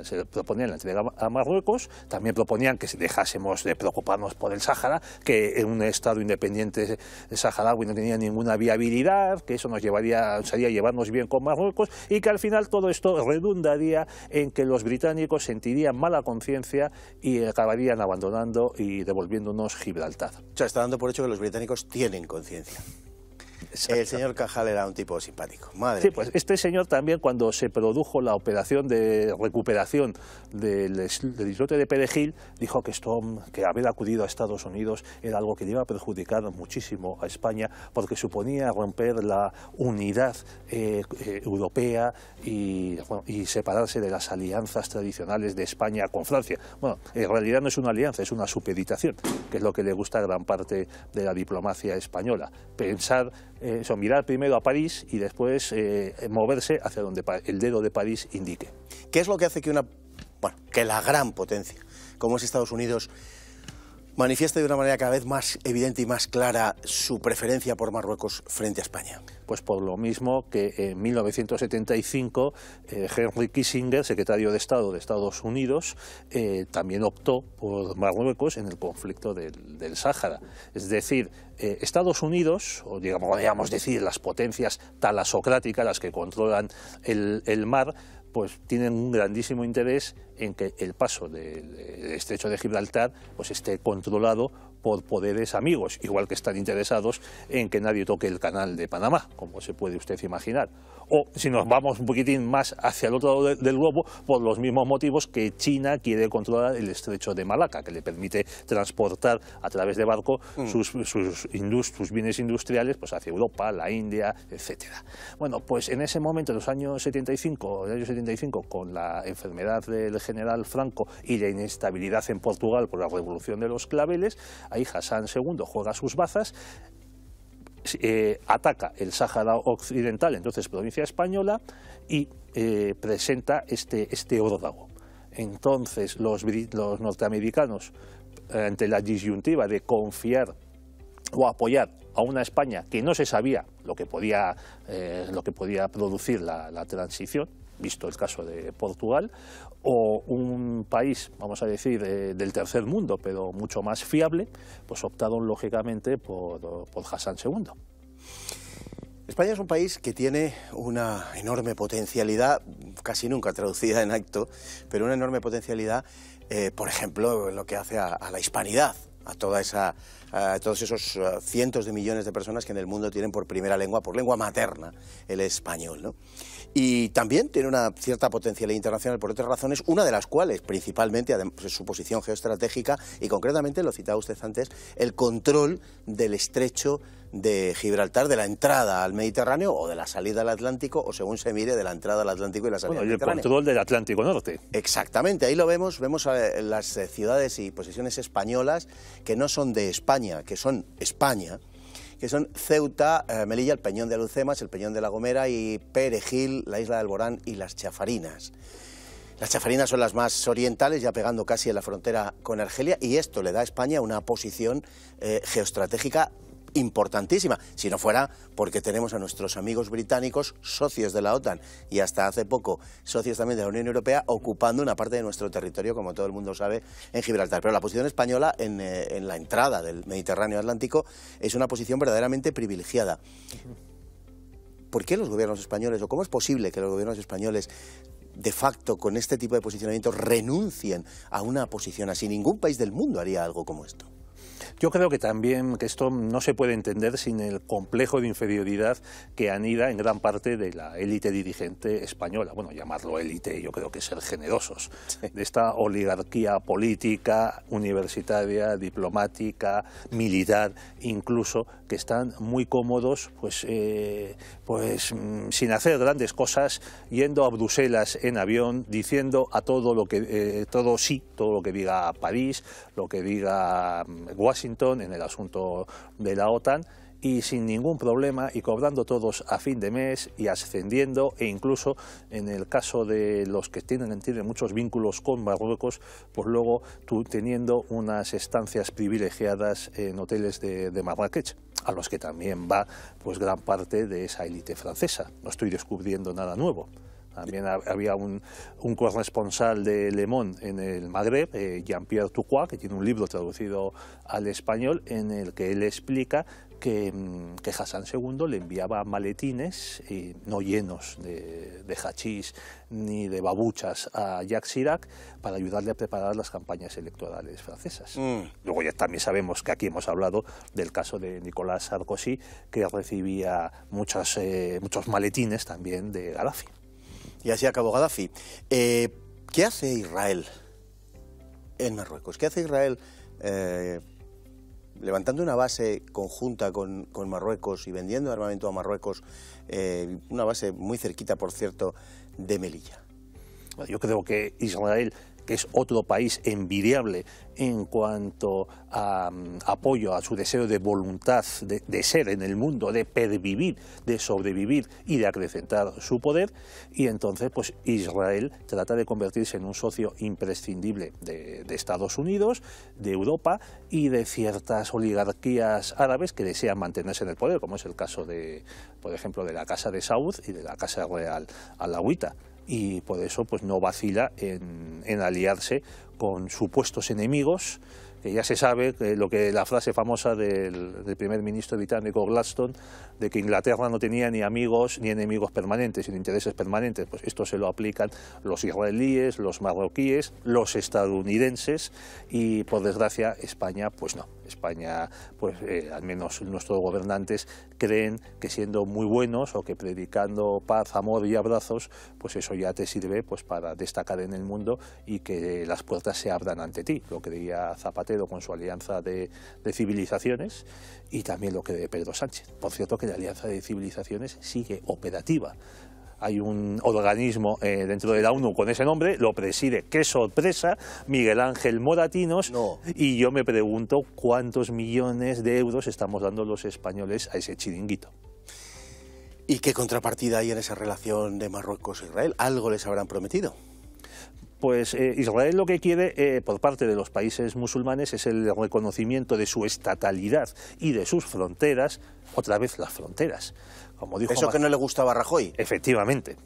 Se proponía la entrega a Marruecos. También proponían que dejásemos de preocuparnos por el Sáhara, que en un estado independiente saharaui no tenía ninguna viabilidad, que eso nos haría llevarnos bien con Marruecos, y que al final todo esto redundaría en que los británicos sentirían mala conciencia y acabarían abandonando y devolviéndonos Gibraltar. O sea, está dando por hecho que los británicos tienen conciencia. El señor Cajal era un tipo simpático, madre mía. Pues este señor también, cuando se produjo la operación de recuperación del islote de Perejil, dijo que haber acudido a Estados Unidos era algo que le iba a perjudicar muchísimo a España, porque suponía romper la unidad europea y separarse de las alianzas tradicionales de España con Francia. Bueno, en realidad no es una alianza, es una supeditación, que es lo que le gusta a gran parte de la diplomacia española. Mirar primero a París y después moverse hacia donde el dedo de París indique. ¿Qué es lo que hace que la gran potencia, como es Estados Unidos, manifieste de una manera cada vez más evidente y más clara su preferencia por Marruecos frente a España? Pues por lo mismo que en 1975 Henry Kissinger, secretario de Estado de Estados Unidos, también optó por Marruecos en el conflicto del Sáhara. Es decir, Estados Unidos, o digamos decir las potencias talasocráticas, las que controlan el mar, pues tienen un grandísimo interés en que el paso del estrecho de Gibraltar pues esté controlado por poderes amigos, igual que están interesados en que nadie toque el canal de Panamá, como se puede usted imaginar. O si nos vamos un poquitín más hacia el otro lado del globo, por los mismos motivos que China quiere controlar el estrecho de Malaca, que le permite transportar a través de barco sus bienes industriales pues hacia Europa, la India, etcétera. Bueno, pues en ese momento, en los años 75, con la enfermedad del general Franco y la inestabilidad en Portugal por la revolución de los claveles, ahí Hassan II juega sus bazas, ataca el Sáhara Occidental, entonces provincia española, y presenta este órdago. Entonces los norteamericanos, ante la disyuntiva de confiar o apoyar a una España que no se sabía lo que podía producir la transición, visto el caso de Portugal, o un país, vamos a decir, del tercer mundo, pero mucho más fiable, pues optaron lógicamente por Hassan II. España es un país que tiene una enorme potencialidad, casi nunca traducida en acto, pero una enorme potencialidad, por ejemplo, en lo que hace a la hispanidad, a todos esos cientos de millones de personas que en el mundo tienen por primera lengua, por lengua materna, el español, ¿no? Y también tiene una cierta potencialidad internacional por otras razones, una de las cuales, principalmente, pues, su posición geoestratégica y concretamente, lo citaba usted antes, el control del estrecho de Gibraltar, de la entrada al Mediterráneo o de la salida al Atlántico, o según se mire, de la entrada al Atlántico y la salida al Mediterráneo. El control del Atlántico Norte. Exactamente, ahí lo vemos las ciudades y posesiones españolas que no son de España, que son España, que son Ceuta, Melilla, el Peñón de Alucemas, el Peñón de La Gomera y Perejil, la isla de Alborán y las Chafarinas. Las Chafarinas son las más orientales, ya pegando casi en la frontera con Argelia, y esto le da a España una posición geoestratégica importantísima, si no fuera porque tenemos a nuestros amigos británicos, socios de la OTAN y hasta hace poco socios también de la Unión Europea, ocupando una parte de nuestro territorio, como todo el mundo sabe, en Gibraltar. Pero la posición española en la entrada del Mediterráneo Atlántico es una posición verdaderamente privilegiada. ¿Por qué los gobiernos españoles, o cómo es posible que los gobiernos españoles de facto con este tipo de posicionamientos renuncien a una posición así? Ningún país del mundo haría algo como esto. Yo creo que también que esto no se puede entender sin el complejo de inferioridad que anida en gran parte de la élite dirigente española. Bueno, llamarlo élite, yo creo que es ser generosos. De esta oligarquía política, universitaria, diplomática, militar, incluso, que están muy cómodos, pues sin hacer grandes cosas, yendo a Bruselas en avión, diciendo a todo lo que todo lo que diga París, lo que diga Washington en el asunto de la OTAN, y sin ningún problema, y cobrando todos a fin de mes y ascendiendo, e incluso en el caso de los que tienen muchos vínculos con Marruecos, pues luego tú teniendo unas estancias privilegiadas en hoteles de Marrakech, a los que también va pues gran parte de esa élite francesa. No estoy descubriendo nada nuevo. También había un corresponsal de Le Monde en el Magreb, Jean-Pierre Touquois, que tiene un libro traducido al español en el que él explica que Hassan II le enviaba maletines no llenos de hachís ni de babuchas a Jacques Chirac para ayudarle a preparar las campañas electorales francesas. Luego ya también sabemos que aquí hemos hablado del caso de Nicolas Sarkozy, que recibía muchos maletines también de Gaddafi. Y así acabó Gaddafi. ¿Qué hace Israel en Marruecos? ¿Qué hace Israel levantando una base conjunta con Marruecos y vendiendo armamento a Marruecos, una base muy cerquita, por cierto, de Melilla? Yo creo que Israel, que es otro país envidiable en cuanto a apoyo a su deseo de voluntad de ser en el mundo, de pervivir, de sobrevivir y de acrecentar su poder, y entonces pues Israel trata de convertirse en un socio imprescindible de Estados Unidos, de Europa y de ciertas oligarquías árabes que desean mantenerse en el poder, como es el caso de, por ejemplo, de la Casa de Saud y de la Casa Real Alauita. Y por eso pues no vacila en aliarse con supuestos enemigos, que ya se sabe que la frase famosa del primer ministro británico Gladstone, de que Inglaterra no tenía ni amigos ni enemigos permanentes, sino intereses permanentes, pues esto se lo aplican los israelíes, los marroquíes, los estadounidenses, y por desgracia España pues no. España, pues al menos nuestros gobernantes creen que siendo muy buenos o que predicando paz, amor y abrazos, pues eso ya te sirve pues para destacar en el mundo y que las puertas se abran ante ti. Lo creía Zapatero con su alianza de civilizaciones, y también lo cree Pedro Sánchez. Por cierto, que la alianza de civilizaciones sigue operativa. Hay un organismo dentro de la ONU con ese nombre, lo preside, qué sorpresa, Miguel Ángel Moratinos, y yo me pregunto cuántos millones de euros estamos dando los españoles a ese chiringuito. ¿Y qué contrapartida hay en esa relación de Marruecos e Israel? ¿Algo les habrán prometido? Pues Israel lo que quiere por parte de los países musulmanes es el reconocimiento de su estatalidad y de sus fronteras, otra vez las fronteras. Como dijo ¿Eso que no le gustaba a Rajoy? Efectivamente.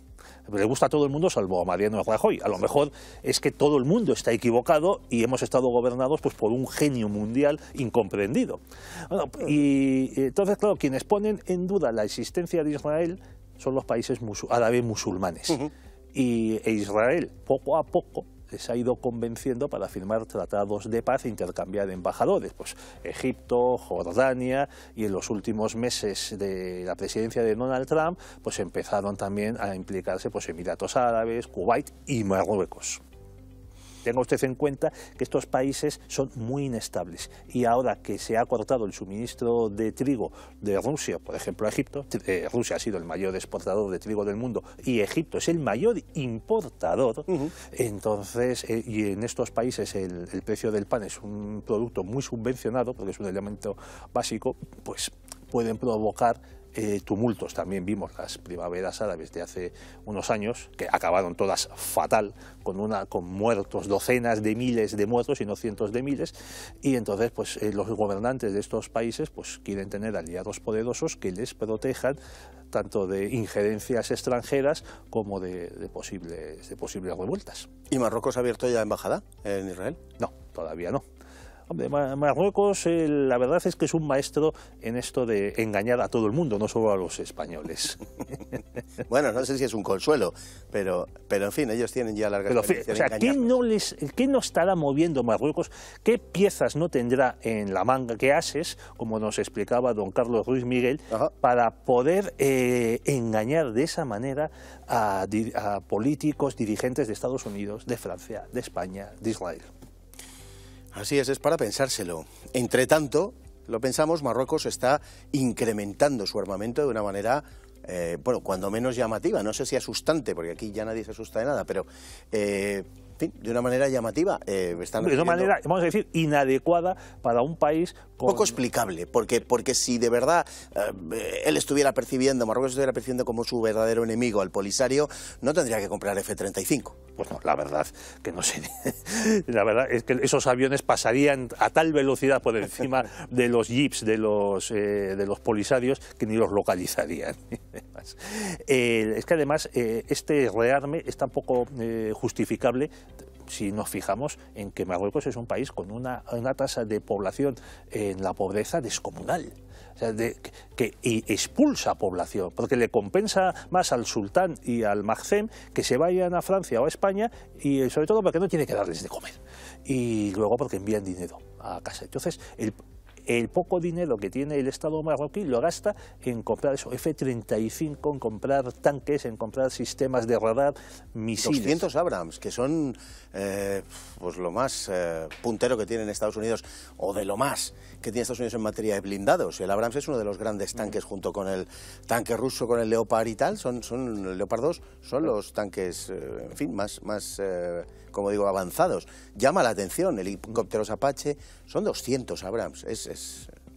Le gusta a todo el mundo salvo a Mariano Rajoy. A lo mejor es que todo el mundo está equivocado y hemos estado gobernados pues por un genio mundial incomprendido. Bueno, y entonces, claro, quienes ponen en duda la existencia de Israel son los países árabes musulmanes. E Israel, poco a poco, les ha ido convenciendo para firmar tratados de paz e intercambiar embajadores. Pues Egipto, Jordania, y en los últimos meses de la presidencia de Donald Trump, pues empezaron también a implicarse pues Emiratos Árabes, Kuwait y Marruecos. Tenga usted en cuenta que estos países son muy inestables y ahora que se ha cortado el suministro de trigo de Rusia, por ejemplo a Egipto, Rusia ha sido el mayor exportador de trigo del mundo y Egipto es el mayor importador, entonces, y en estos países el precio del pan es un producto muy subvencionado porque es un elemento básico, pues pueden provocar tumultos. También vimos las primaveras árabes de hace unos años, que acabaron todas fatal, con muertos, docenas de miles de muertos y no cientos de miles, y entonces pues los gobernantes de estos países pues quieren tener aliados poderosos que les protejan tanto de injerencias extranjeras como de posibles revueltas. ¿Y Marruecos ha abierto ya embajada en Israel? No, todavía no. Hombre, Marruecos, la verdad es que es un maestro en esto de engañar a todo el mundo, no solo a los españoles. Bueno, no sé si es un consuelo, pero en fin, ellos tienen ya larga experiencia. O sea, ¿qué no estará moviendo Marruecos? ¿Qué piezas no tendrá en la manga? ¿Qué ases, como nos explicaba don Carlos Ruiz Miguel, para poder engañar de esa manera a políticos, dirigentes de Estados Unidos, de Francia, de España, de Israel? Así es para pensárselo. Entre tanto, lo pensamos, Marruecos está incrementando su armamento de una manera, bueno, cuando menos llamativa, no sé si asustante, porque aquí ya nadie se asusta de nada, pero, en fin, de una manera llamativa. De una manera, vamos a decir, inadecuada para un país poco explicable, porque si de verdad él estuviera percibiendo, Marruecos estuviera percibiendo como su verdadero enemigo al Polisario, no tendría que comprar F-35. Pues no, la verdad que no sé. La verdad es que esos aviones pasarían a tal velocidad por encima de los jeeps de los Polisarios que ni los localizarían. Es que además este rearme es tan poco justificable si nos fijamos en que Marruecos es un país con una tasa de población en la pobreza descomunal. O sea, y expulsa población, porque le compensa más al sultán y al Magzem que se vayan a Francia o a España, y sobre todo porque no tiene que darles de comer, y luego porque envían dinero a casa. Entonces, el poco dinero que tiene el Estado marroquí lo gasta en comprar eso, F-35, en comprar tanques, en comprar sistemas de radar, misiles. 200 Abrams, que son pues lo más puntero que tiene Estados Unidos, o de lo más que tiene Estados Unidos en materia de blindados. El Abrams es uno de los grandes tanques, junto con el tanque ruso, con el Leopard y tal, el Leopard 2 son los tanques, en fin, más como digo, avanzados. Llama la atención, helicópteros Apache, son 200 Abrams,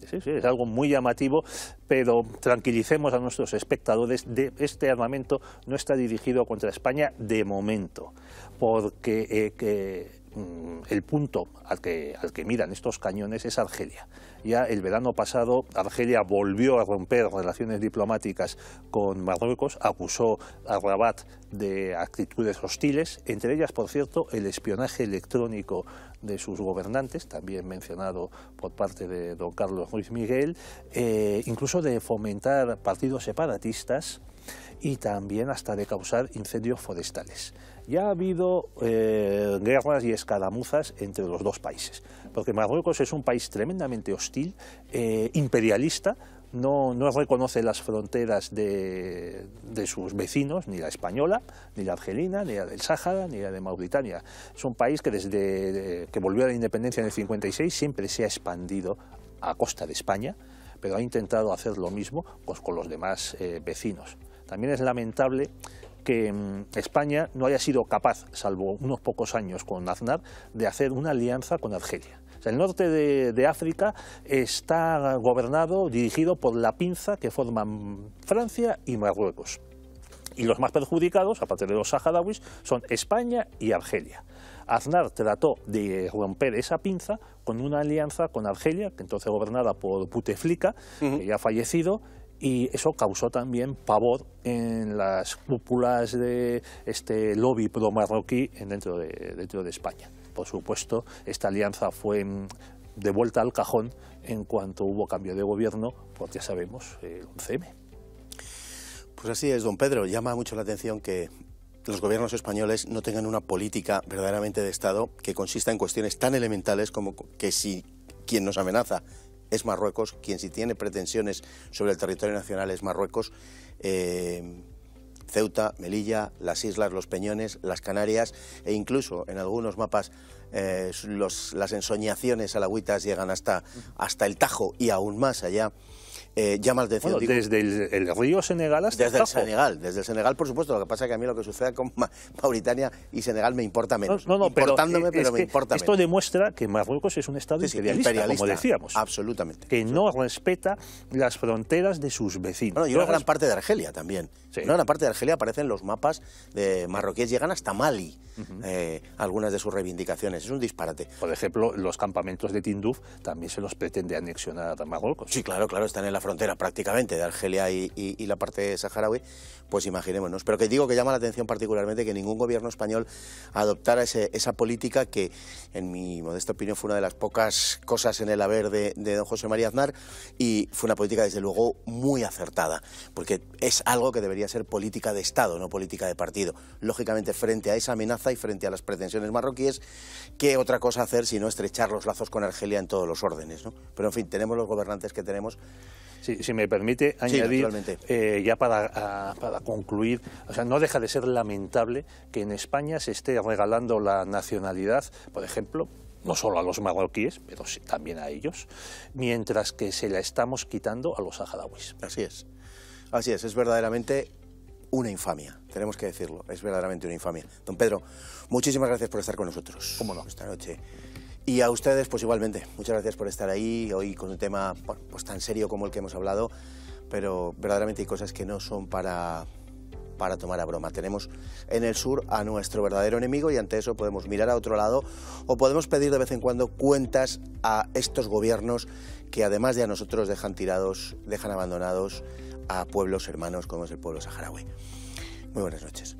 Sí, es algo muy llamativo, pero tranquilicemos a nuestros espectadores, este armamento no está dirigido contra España de momento, porque el punto al que miran estos cañones es Argelia. Ya el verano pasado Argelia volvió a romper relaciones diplomáticas con Marruecos, acusó a Rabat de actitudes hostiles, entre ellas, por cierto, el espionaje electrónico de sus gobernantes, también mencionado por parte de don Carlos Ruiz Miguel, incluso de fomentar partidos separatistas y también hasta de causar incendios forestales. Ya ha habido guerras y escaramuzas entre los dos países, porque Marruecos es un país tremendamente hostil, imperialista, no reconoce las fronteras de sus vecinos, ni la española, ni la argelina, ni la del Sáhara, ni la de Mauritania. Es un país que desde que volvió a la independencia en el 56 siempre se ha expandido a costa de España, pero ha intentado hacer lo mismo pues, con los demás vecinos. También es lamentable que España no haya sido capaz, salvo unos pocos años con Aznar, de hacer una alianza con Argelia. O sea, el norte de África está gobernado, dirigido por la pinza que forman Francia y Marruecos. Y los más perjudicados, aparte de los saharauis, son España y Argelia. Aznar trató de romper esa pinza con una alianza con Argelia, que entonces gobernada por Bouteflika, que ya ha fallecido, y eso causó también pavor en las cúpulas de este lobby pro-marroquí dentro de España. Por supuesto, esta alianza fue devuelta al cajón en cuanto hubo cambio de gobierno, pues ya sabemos, el 11M. Pues así es, don Pedro. Llama mucho la atención que los gobiernos españoles no tengan una política verdaderamente de Estado que consista en cuestiones tan elementales como que si quien nos amenaza es Marruecos, quien si tiene pretensiones sobre el territorio nacional es Marruecos, Ceuta, Melilla, las islas, los Peñones, las Canarias e incluso en algunos mapas las ensoñaciones alagüitas llegan hasta el Tajo y aún más allá. Llama la atención. Bueno, desde el río Senegal hasta desde el Tajo. Desde el Senegal, por supuesto. Lo que pasa es que a mí lo que suceda con Mauritania y Senegal me importa menos. No, importándome, pero me importa esto menos. demuestra que Marruecos es un Estado imperialista, como decíamos. Absolutamente. Que no respeta las fronteras de sus vecinos. Bueno, y una gran parte de Argelia también. Sí. Una gran parte de Argelia aparece en los mapas de marroquíes, llegan hasta Mali, algunas de sus reivindicaciones. Es un disparate. Por ejemplo, los campamentos de Tinduf también se los pretende anexionar a Marruecos. Sí, claro, están en la frontera prácticamente de Argelia y la parte saharaui, pues imaginémonos. Pero que digo que llama la atención particularmente que ningún gobierno español adoptara esa política que, en mi modesta opinión, fue una de las pocas cosas en el haber de don José María Aznar, y fue una política, desde luego, muy acertada, porque es algo que debería ser política de Estado, no política de partido. Lógicamente, frente a esa amenaza y frente a las pretensiones marroquíes, ¿qué otra cosa hacer sino estrechar los lazos con Argelia en todos los órdenes, ¿no? Pero, en fin, tenemos los gobernantes que tenemos. Sí, si me permite añadir, ya para concluir, o sea, no deja de ser lamentable que en España se esté regalando la nacionalidad, por ejemplo, no solo a los marroquíes, pero sí, también a ellos, mientras que se la estamos quitando a los saharauis. Así es verdaderamente una infamia, tenemos que decirlo, es verdaderamente una infamia. Don Pedro, muchísimas gracias por estar con nosotros. Cómo no. Esta noche. Y a ustedes, pues igualmente, muchas gracias por estar ahí, hoy con un tema pues tan serio como el que hemos hablado, pero verdaderamente hay cosas que no son para tomar a broma. Tenemos en el sur a nuestro verdadero enemigo y ante eso podemos mirar a otro lado o podemos pedir de vez en cuando cuentas a estos gobiernos que además de a nosotros dejan tirados, dejan abandonados a pueblos hermanos como es el pueblo saharaui. Muy buenas noches.